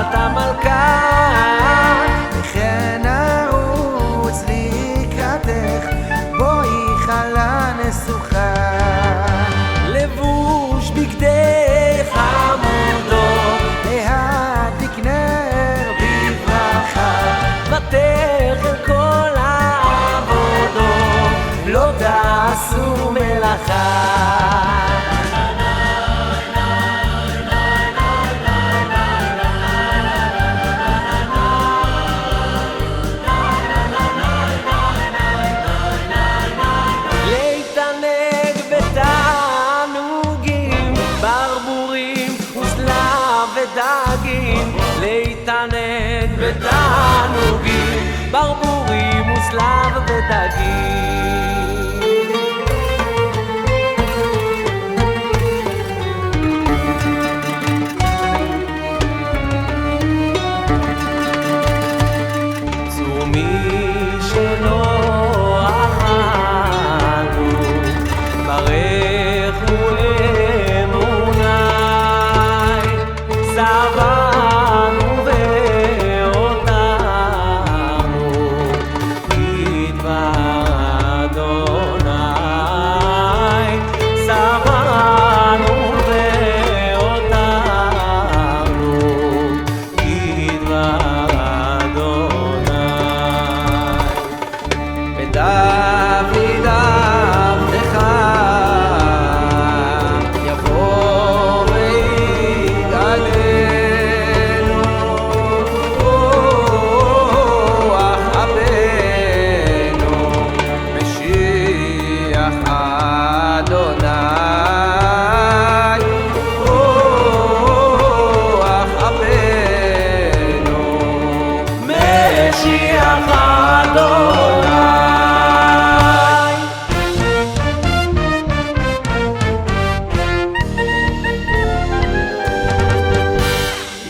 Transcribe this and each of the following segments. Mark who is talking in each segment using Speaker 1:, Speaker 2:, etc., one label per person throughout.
Speaker 1: בת המלכה, וכן ארוץ לקראתך, בואי חלה נסוכה. לבוש בגדי חמודות, להדליק נר בברכה, ותכן כל העבודות, לא תעשו מלאכה. להתענג בתענוגים, ברבורים וסלב ודגים. צומי שלא אכלנו, ברכו אמוני, סבא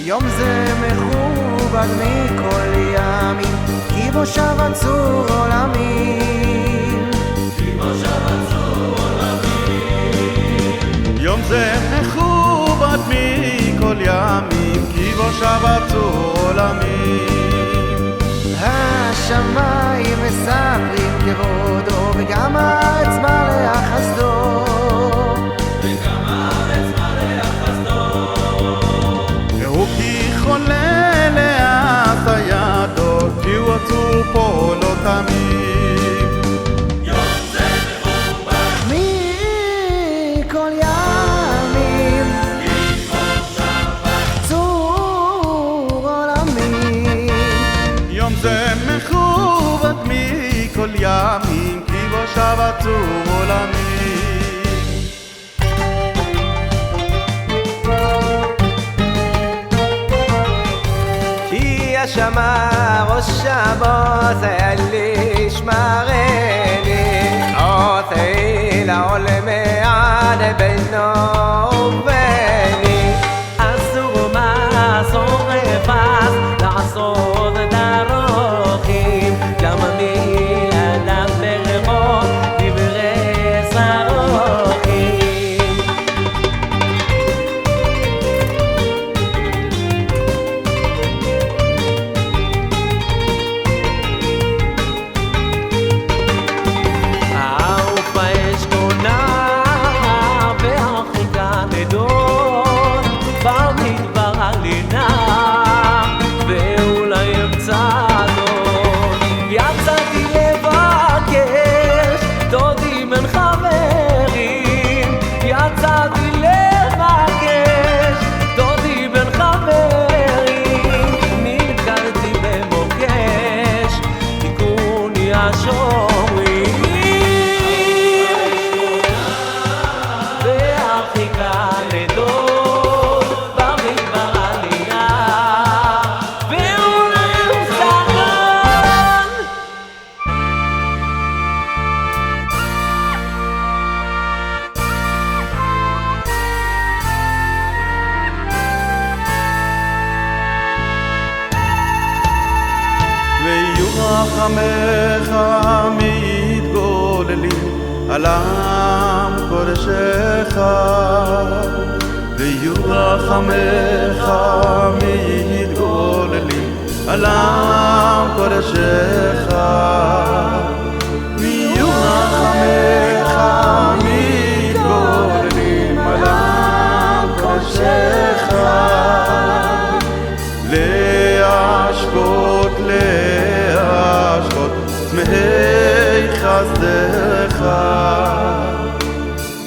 Speaker 1: יום זה מכובד מכל ימים, כי בו שב צור עולמים.
Speaker 2: יום זה מכובד מכל ימים, כי בו שב צור עולמים.
Speaker 1: השמיים מספרים כבודו, וגם הארץ מלאה חסדו.
Speaker 2: חולה לאט הידו, כי הוא עצור פה לא תמיד.
Speaker 3: יום זה מכובד
Speaker 1: מכל ימים,
Speaker 3: כי בו שבת
Speaker 1: צור עולמים.
Speaker 2: יום זה מכובד מכל ימים, כי בו שבת צור עולמים.
Speaker 1: שמה ראש שבוס אלי שמרני, אותי לעולם מעד בינו וביני. אסור מאסור רפס לעשות דרוכים, גם אני אדם ברבות דברי שרוכים.
Speaker 2: חכמיך מתגוללים על עם קודשך, ויהיו רחמיך מתגוללים על עם קודשך. ויהיו רחמיך מתגוללים על עם קודשך. להשקות צמאי חסדך.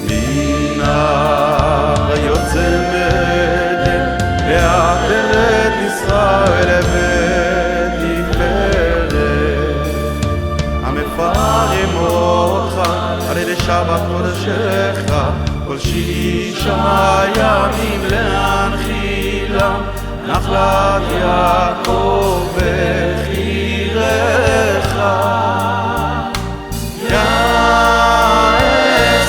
Speaker 2: הנה יוצא מעדן לעטרת ישראל ותפארת. המפארים אותך על ידי שבת קודשך כל 6 ימים להנחילם נחלת יעקב וחירך.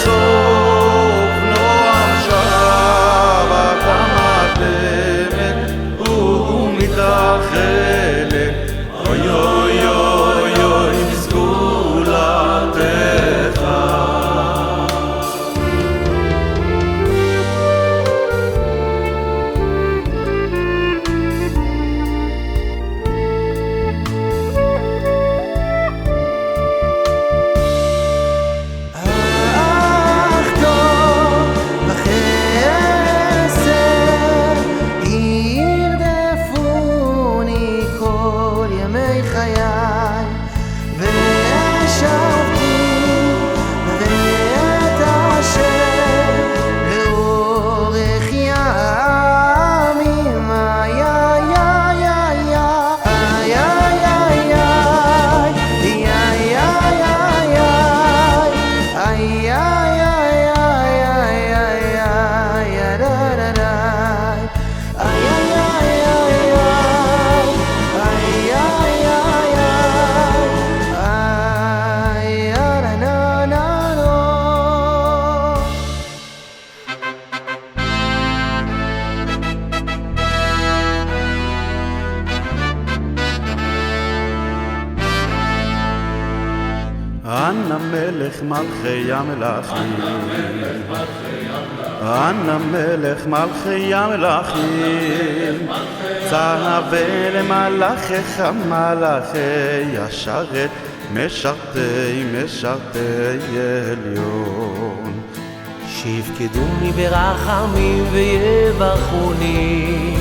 Speaker 2: יאסוף נועם שבת המתאמת ומתאכלת. אוי אוי אוי אוי סגולתך. אנא מלך מלכי המלכים, אנא מלך מלכי המלכים, צווה למלאכיך מלאכי השרת, משרתי עליון.
Speaker 4: שיפקדוני ברחמים ויברכוני,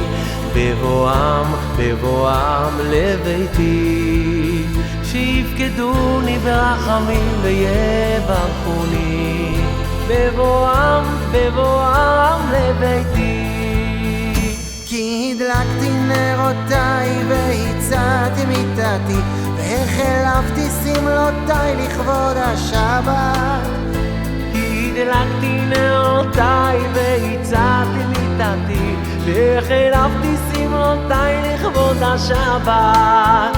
Speaker 4: בבואם לביתי. שיפקדוני ברחמים ויברכוני, בבואם לביתי.
Speaker 1: כי הדלקתי נרותיי והצעתי מיטתי, והחלפתי שמלותיי לכבוד השבת.
Speaker 4: הדלקתי נרותיי והצעתי מיטתי, והחלפתי שמלותיי לכבוד השבת.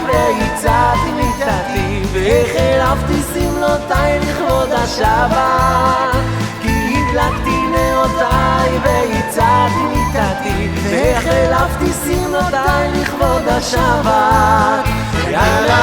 Speaker 4: והצעתי מיטתי והחלפתי שמלותיי לכבוד השבת. כי הדלקתי נרותיי והצעתי מיטתי והחלפתי שמלותיי לכבוד השבת. יאללה